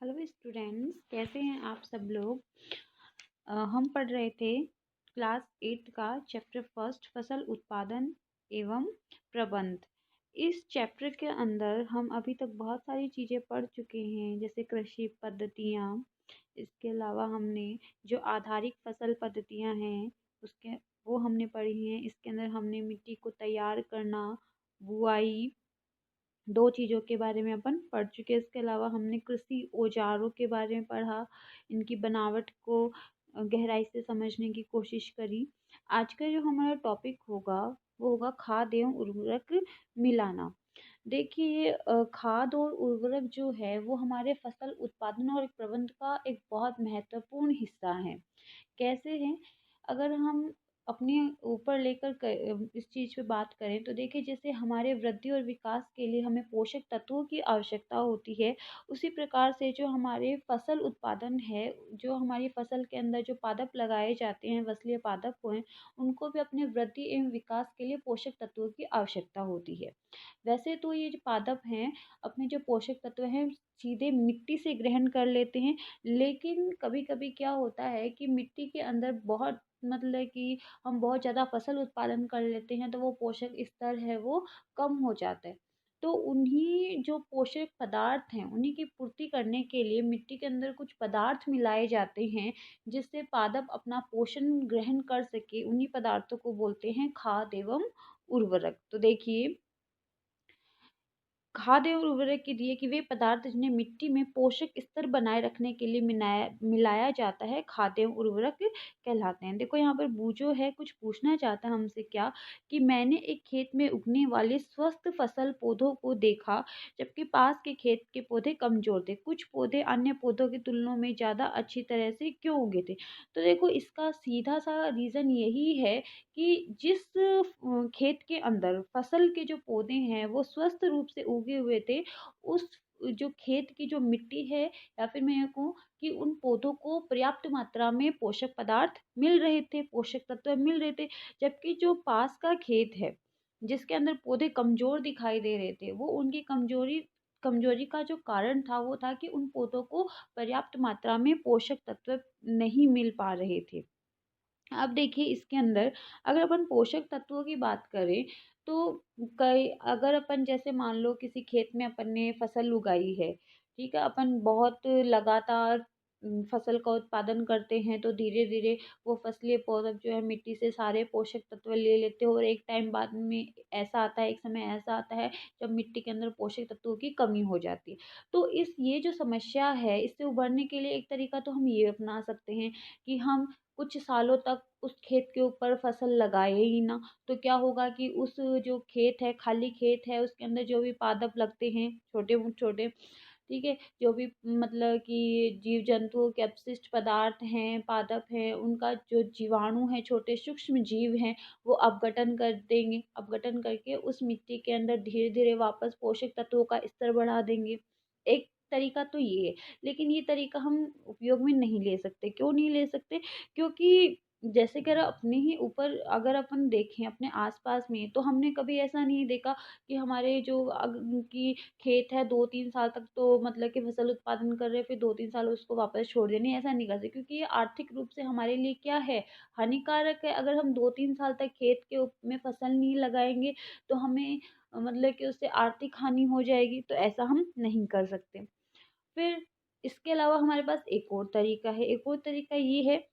Hello students, कैसे हैं आप सब लोग। हम पढ़ रहे थे क्लास 8 का चैप्टर फर्स्ट फसल उत्पादन एवं प्रबंध। इस चैप्टर के अंदर हम अभी तक बहुत सारी चीज़ें पढ़ चुके हैं, जैसे कृषि पद्धतियाँ। इसके अलावा हमने जो आधारिक फसल पद्धतियाँ हैं उसके वो हमने पढ़ी हैं। इसके अंदर हमने मिट्टी को तैयार करना, बुआई, दो चीज़ों के बारे में अपन पढ़ चुके हैं। इसके अलावा हमने कृषि औजारों के बारे में पढ़ा, इनकी बनावट को गहराई से समझने की कोशिश करी। आज का जो हमारा टॉपिक होगा वो होगा खाद एवं उर्वरक मिलाना। देखिए, ये खाद और उर्वरक जो है वो हमारे फसल उत्पादन और प्रबंध का एक बहुत महत्वपूर्ण हिस्सा है। कैसे हैं? अगर हम अपने ऊपर लेकर इस चीज़ पे बात करें तो देखिए, जैसे हमारे वृद्धि और विकास के लिए हमें पोषक तत्वों की आवश्यकता होती है, उसी प्रकार से जो हमारे फसल उत्पादन है, जो हमारी फसल के अंदर जो पादप लगाए जाते हैं, फसलीय पादप हुए, उनको भी अपने वृद्धि एवं विकास के लिए पोषक तत्वों की आवश्यकता होती है। वैसे तो ये जो पादप हैं अपने जो पोषक तत्व हैं सीधे मिट्टी से ग्रहण कर लेते हैं, लेकिन कभी कभी क्या होता है कि मिट्टी के अंदर बहुत मतलब कि हम बहुत ज़्यादा फसल उत्पादन कर लेते हैं तो वो पोषक स्तर है वो कम हो जाता है। तो उन्हीं जो पोषक पदार्थ हैं उन्हीं की पूर्ति करने के लिए मिट्टी के अंदर कुछ पदार्थ मिलाए जाते हैं, जिससे पादप अपना पोषण ग्रहण कर सके। उन्हीं पदार्थों को बोलते हैं खाद एवं उर्वरक। तो देखिए, खाद एवं उर्वरक के दिए कि वे पदार्थ जिन्हें मिट्टी में पोषक स्तर बनाए रखने के लिए मिलाया जाता है, खाद एवं उर्वरक कहलाते हैं। देखो यहाँ पर बूझो है कुछ पूछना चाहता है हमसे, क्या कि मैंने एक खेत में उगने वाले स्वस्थ फसल पौधों को देखा, जबकि पास के खेत के पौधे कमजोर थे। कुछ पौधे अन्य पौधों की तुलना में ज़्यादा अच्छी तरह से क्यों उगे थे? तो देखो, इसका सीधा सा रीज़न यही है कि जिस खेत के अंदर फसल के जो पौधे हैं वो स्वस्थ रूप से उगे हुए थे, उस जो खेत की जो मिट्टी है, या फिर मैं ये कहूँ कि उन पौधों को पर्याप्त मात्रा में पोषक पदार्थ मिल रहे थे, पोषक तत्व मिल रहे थे। जबकि जो पास का खेत है जिसके अंदर पौधे कमजोर दिखाई दे रहे थे, वो उनकी कमजोरी कमजोरी का जो कारण था वो था कि उन पौधों को पर्याप्त मात्रा में पोषक तत्व नहीं मिल पा रहे थे। अब देखिए, इसके अंदर अगर अपन पोषक तत्वों की बात करें तो कई अगर अपन जैसे मान लो किसी खेत में अपन ने फसल उगाई है, ठीक है, अपन बहुत लगातार फसल का उत्पादन करते हैं तो धीरे धीरे वो फसलीय पौधा जो है मिट्टी से सारे पोषक तत्व ले लेते हैं, और एक टाइम बाद में ऐसा आता है, एक समय ऐसा आता है जब मिट्टी के अंदर पोषक तत्वों की कमी हो जाती है। तो इस ये जो समस्या है इससे उभरने के लिए एक तरीका तो हम ये अपना सकते हैं कि हम कुछ सालों तक उस खेत के ऊपर फसल लगाए ही ना। तो क्या होगा कि उस जो खेत है, खाली खेत है, उसके अंदर जो भी पादप लगते हैं छोटे छोटे, ठीक है, जो भी मतलब कि जीव जंतुओं के अपशिष्ट पदार्थ हैं, पादप हैं, उनका जो जीवाणु है, छोटे सूक्ष्म जीव हैं, वो अपघटन कर देंगे। अपघटन करके उस मिट्टी के अंदर धीरे धीरे वापस पोषक तत्वों का स्तर बढ़ा देंगे। एक तरीका तो ये है, लेकिन ये तरीका हम उपयोग में नहीं ले सकते। क्यों नहीं ले सकते? क्योंकि जैसे कि अपने ही ऊपर अगर अपन देखें अपने आसपास में, तो हमने कभी ऐसा नहीं देखा कि हमारे जो की खेत है 2-3 साल तक तो मतलब कि फसल उत्पादन कर रहे हैं, फिर 2-3 साल उसको वापस छोड़ देने, ऐसा नहीं कर सकते, क्योंकि ये आर्थिक रूप से हमारे लिए क्या है, हानिकारक है। अगर हम 2-3 साल तक खेत के में फसल नहीं लगाएंगे तो हमें मतलब कि उससे आर्थिक हानि हो जाएगी, तो ऐसा हम नहीं कर सकते। फिर इसके अलावा हमारे पास एक और तरीका है। एक और तरीका ये है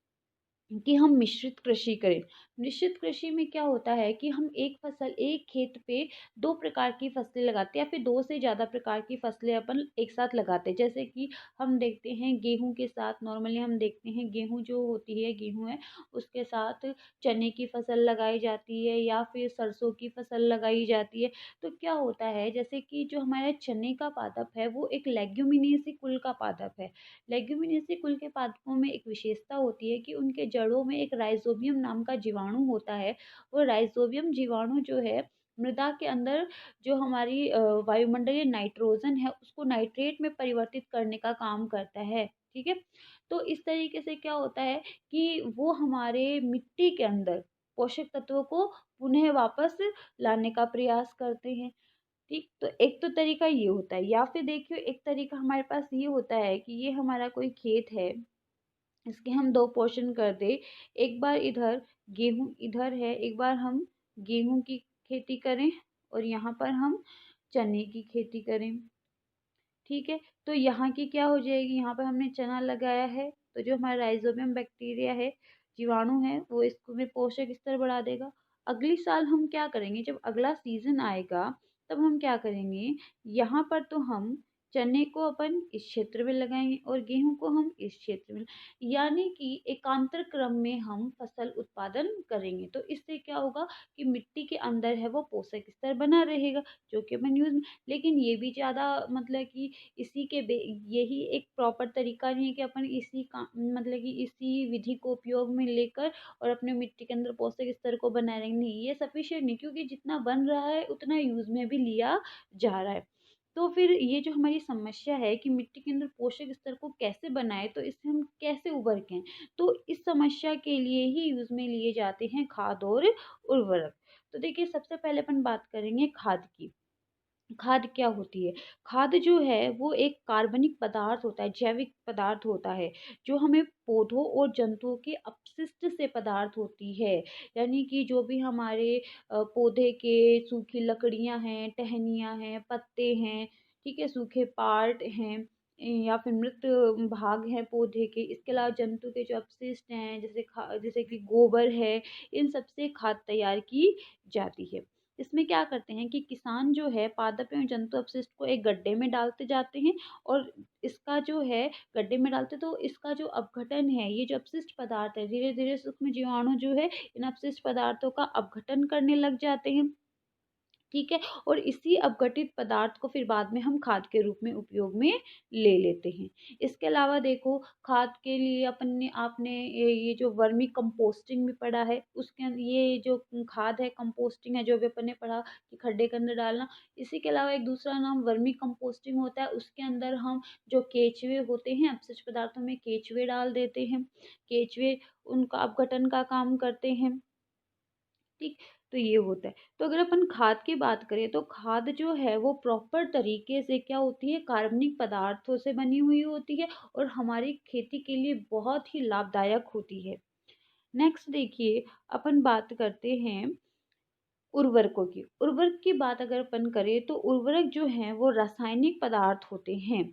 कि हम मिश्रित कृषि करें। मिश्रित कृषि में क्या होता है कि हम एक खेत पे 2 प्रकार की फसलें लगाते हैं, या फिर 2 से ज़्यादा प्रकार की फसलें अपन एक साथ लगाते हैं। जैसे कि हम देखते हैं गेहूँ के साथ, नॉर्मली हम देखते हैं गेहूँ जो होती है, गेहूँ है, उसके साथ चने की फसल लगाई जाती है या फिर सरसों की फसल लगाई जाती है। तो क्या होता है, जैसे कि जो हमारे चने का पादप है वो एक लेग्युमिनेसी कुल का पादप है। लेग्यूमिनेसी कुल के पादपों में एक विशेषता होती है कि उनके जड़ों में एक राइजोबियम नाम का जीवाणु होता है। वो राइजोबियम जीवाणु जो है मृदा के अंदर जो हमारी वायुमंडलीय नाइट्रोजन है उसको नाइट्रेट में परिवर्तित करने का काम करता है, ठीक है। तो इस तरीके से क्या होता है कि वो हमारे मिट्टी के अंदर पोषक तत्वों को पुनः वापस लाने का प्रयास करते हैं, ठीक, तो एक तो तरीका ये होता है, या फिर देखिए एक तरीका हमारे पास ये होता है कि ये हमारा कोई खेत है, इसके हम 2 पोर्शन कर दें। एक बार इधर गेहूँ इधर है, एक बार हम गेहूँ की खेती करें और यहाँ पर हम चने की खेती करें। ठीक है, तो यहाँ की क्या हो जाएगी, यहाँ पर हमने चना लगाया है, तो जो हमारा राइज़ोबियम बैक्टीरिया है, जीवाणु है, वो इसको में पोषक स्तर बढ़ा देगा। अगली साल हम क्या करेंगे, जब अगला सीज़न आएगा, तब हम क्या करेंगे, यहाँ पर तो हम चने को अपन इस क्षेत्र में लगाएँगे और गेहूँ को हम इस क्षेत्र में, यानी कि एकांतर क्रम में हम फसल उत्पादन करेंगे। तो इससे क्या होगा कि मिट्टी के अंदर है वो पोषक स्तर बना रहेगा, जो कि अपन यूज़, लेकिन ये भी ज़्यादा मतलब कि इसी के बे यही एक प्रॉपर तरीका नहीं है कि अपन इसी का मतलब कि इसी विधि को उपयोग में लेकर और अपने मिट्टी के अंदर पोषक स्तर को बनाए रखेंगे, नहीं ये सफिशिएंट नहीं, क्योंकि जितना बन रहा है उतना यूज़ में भी लिया जा रहा है। तो फिर ये जो हमारी समस्या है कि मिट्टी के अंदर पोषक स्तर को कैसे बनाएँ, तो इससे हम कैसे उभर के आएँ? तो इस समस्या के लिए ही यूज़ में लिए जाते हैं खाद और उर्वरक। तो देखिए सबसे पहले अपन बात करेंगे खाद की। खाद क्या होती है? खाद जो है वो एक कार्बनिक पदार्थ होता है, जैविक पदार्थ होता है, जो हमें पौधों और जंतुओं के अपशिष्ट से पदार्थ होती है। यानी कि जो भी हमारे पौधे के सूखी लकड़ियाँ हैं, टहनियाँ हैं, पत्ते हैं, ठीक है? सूखे पार्ट हैं या फिर मृत भाग हैं पौधे के, इसके अलावा जंतु के जो अपशिष्ट हैं, जैसे कि गोबर है, इन सब से खाद तैयार की जाती है। इसमें क्या करते हैं कि किसान जो है पादप एवं जंतु अपशिष्ट को एक गड्ढे में डालते जाते हैं और इसका जो है गड्ढे में डालते तो इसका जो अपघटन है, ये जो अपशिष्ट पदार्थ है, धीरे धीरे सूक्ष्म जीवाणु जो है इन अपशिष्ट पदार्थों का अपघटन करने लग जाते हैं। ठीक है, और इसी अपघटित पदार्थ को फिर बाद में हम खाद के रूप में उपयोग में ले लेते हैं। इसके अलावा देखो खाद के लिए अपन ने आपने ये जो वर्मी कंपोस्टिंग भी पढ़ा है, उसके ये जो खाद है कंपोस्टिंग है जो भी अपन ने पढ़ा कि खड्डे के अंदर डालना। इसी के अलावा एक दूसरा नाम वर्मी कंपोस्टिंग होता है, उसके अंदर हम जो केचुए होते हैं अपशिष्ट पदार्थों में केचुए डाल देते हैं। केचुए उनका अपघटन का काम करते हैं। ठीक, तो ये होता है। तो अगर अपन खाद की बात करें तो खाद जो है वो प्रॉपर तरीके से क्या होती है, कार्बनिक पदार्थों से बनी हुई होती है और हमारी खेती के लिए बहुत ही लाभदायक होती है। नेक्स्ट देखिए अपन बात करते हैं उर्वरकों की। उर्वरक की बात अगर अपन करें तो उर्वरक जो हैं वो रासायनिक पदार्थ होते हैं।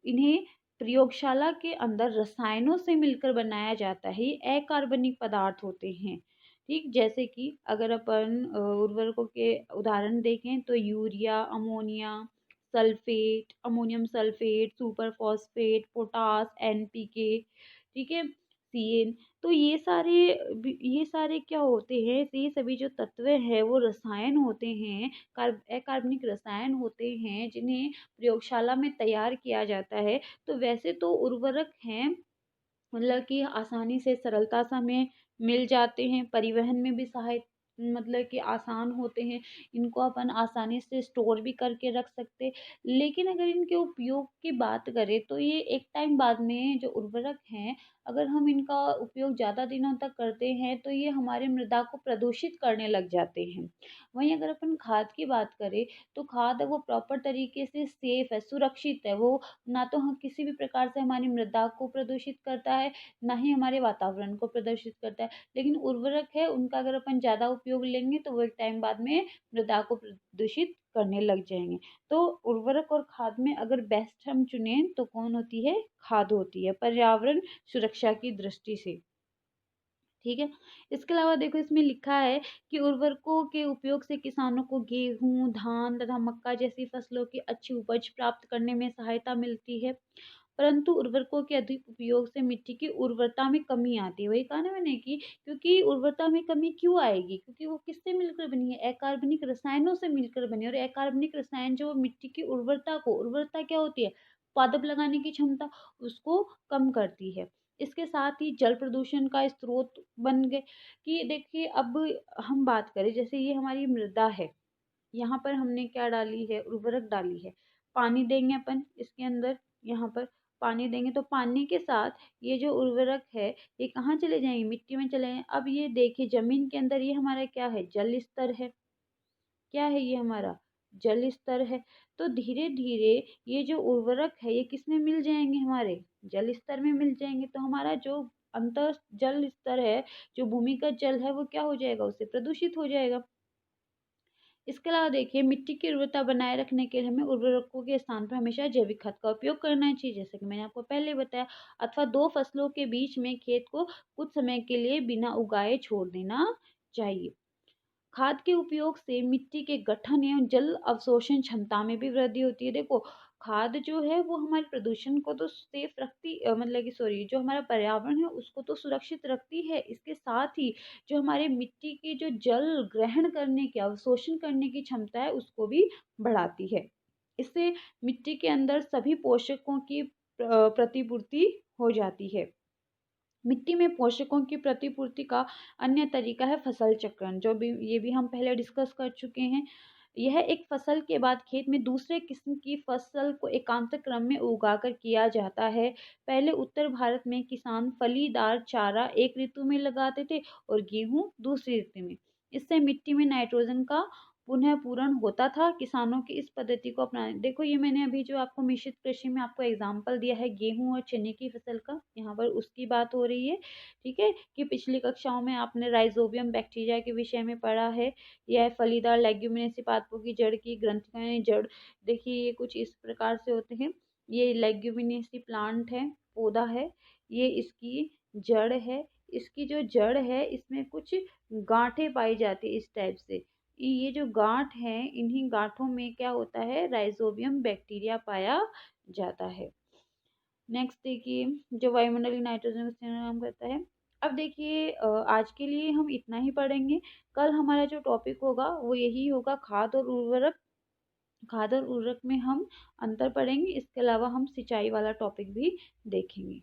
इन्हें प्रयोगशाला के अंदर रसायनों से मिलकर बनाया जाता है। ये अकार्बनिक पदार्थ होते हैं। ठीक, जैसे कि अगर अपन उर्वरकों के उदाहरण देखें तो urea, ammonia, sulphate, ammonium sulphate, super phosphate, potash, NPK, ठीक है, सीएन। तो ये सारे क्या होते हैं, ये सभी जो तत्व हैं वो रसायन होते हैं, अकार्बनिक रसायन होते हैं जिन्हें प्रयोगशाला में तैयार किया जाता है। तो वैसे तो उर्वरक हैं, मतलब कि आसानी से सरलता से हमें मिल जाते हैं, परिवहन में भी मतलब कि आसान होते हैं, इनको अपन आसानी से स्टोर भी करके रख सकते हैं। लेकिन अगर इनके उपयोग की बात करें तो ये एक टाइम बाद में जो उर्वरक हैं, अगर हम इनका उपयोग ज़्यादा दिनों तक करते हैं तो ये हमारे मृदा को प्रदूषित करने लग जाते हैं। वहीं अगर अपन खाद की बात करें तो खाद है वो प्रॉपर तरीके से सेफ है, सुरक्षित है, वो ना तो हम किसी भी प्रकार से हमारी मृदा को प्रदूषित करता है, ना ही हमारे वातावरण को प्रदूषित करता है। लेकिन उर्वरक है उनका अगर अपन ज़्यादा उपयोग लेंगे तो वो एक टाइम बाद में मृदा को प्रदूषित करने लग जाएँगे। तो उर्वरक और खाद में अगर बेस्ट हम चुनें तो कौन होती है? खाद होती है, पर्यावरण सुरक्षा की दृष्टि से। ठीक है? इसके अलावा देखो इसमें लिखा है कि उर्वरकों के उपयोग से किसानों को गेहूँ, धान तथा मक्का जैसी फसलों की अच्छी उपज प्राप्त करने में सहायता मिलती है। परंतु उर्वरकों के अधिक उपयोग से मिट्टी की उर्वरता में कमी आती है। वही कहा ना मैंने कि क्योंकि उर्वरता में कमी क्यों आएगी? क्योंकि वो किससे मिलकर बनी है? अकार्बनिक रसायनों से मिलकर बनी है और अकार्बनिक रसायन जो मिट्टी की उर्वरता क्या होती है? पादप लगाने की क्षमता, उसको कम करती है। इसके साथ ही जल प्रदूषण का स्रोत बन गए कि देखिए अब हम बात करें जैसे ये हमारी मृदा है, यहाँ पर हमने क्या डाली है, उर्वरक डाली है, पानी देंगे अपन इसके अंदर, यहाँ पर पानी देंगे तो पानी के साथ ये जो उर्वरक है ये कहाँ चले जाएंगे, मिट्टी में चले जाएंगे। अब ये देखिए जमीन के अंदर ये हमारा क्या है, जल स्तर है, क्या है ये हमारा जल स्तर है। तो धीरे-धीरे ये जो उर्वरक है ये किसमें मिल जाएँगे हमारे? जल स्तर में मिल जाएँगे। तो हमारा जो अंतर जल स्तर है, जो भूमिगत जल है वो क्या हो जाएगा? उससे प्रदूषित हो जाएगा। इसके अलावा देखिए मिट्टी की उर्वरता बनाए रखने के लिए हमें उर्वरकों के स्थान पर हमेशा जैविक खाद का उपयोग करना चाहिए, जैसे कि मैंने आपको पहले बताया, अथवा 2 फसलों के बीच में खेत को कुछ समय के लिए बिना उगाए छोड़ देना चाहिए। खाद के उपयोग से मिट्टी के गठन एवं जल अवशोषण क्षमता में भी वृद्धि होती है। देखो, खाद जो है वो हमारे प्रदूषण को तो सेफ रखती मतलब कि सॉरी, जो हमारा पर्यावरण है उसको तो सुरक्षित रखती है। इसके साथ ही जो हमारे मिट्टी की जो जल ग्रहण करने की, अवशोषण करने की क्षमता है उसको भी बढ़ाती है। इससे मिट्टी के अंदर सभी पोषकों की प्रतिपूर्ति हो जाती है। मिट्टी में पोषकों की प्रतिपूर्ति का अन्य तरीका है फसल चक्रण, जो भी ये भी हम पहले डिस्कस कर चुके हैं। यह एक फसल के बाद खेत में दूसरे किस्म की फसल को एकांतर क्रम में उगाकर किया जाता है। पहले उत्तर भारत में किसान फलीदार चारा एक ऋतु में लगाते थे और गेहूं दूसरी ऋतु में। इससे मिट्टी में नाइट्रोजन का पुनः पूरण होता था। किसानों की इस पद्धति को अपनाने, देखो ये मैंने अभी जो आपको मिश्रित कृषि में आपको एग्जाम्पल दिया है गेहूं और चने की फसल का, यहाँ पर उसकी बात हो रही है। ठीक है, कि पिछली कक्षाओं में आपने राइजोबियम बैक्टीरिया के विषय में पढ़ा है। यह फलीदार लेग्यूमिनेसी पादपों की जड़ की ग्रंथियां, यानी जड़, देखिए ये कुछ इस प्रकार से होते हैं। ये लेग्यूमिनेसी प्लांट है, पौधा है, ये इसकी जड़ है। इसकी जो जड़ है इसमें कुछ गांठें पाई जाती है इस टाइप से। ये जो गांठ है, इन्हीं गांठों में क्या होता है? राइजोबियम बैक्टीरिया पाया जाता है। नेक्स्ट देखिए, जो वायुमंडलीय नाइट्रोजन का काम करता है। अब देखिए आज के लिए हम इतना ही पढ़ेंगे। कल हमारा जो टॉपिक होगा वो यही होगा, खाद और उर्वरक। खाद और उर्वरक में हम अंतर पढ़ेंगे। इसके अलावा हम सिंचाई वाला टॉपिक भी देखेंगे।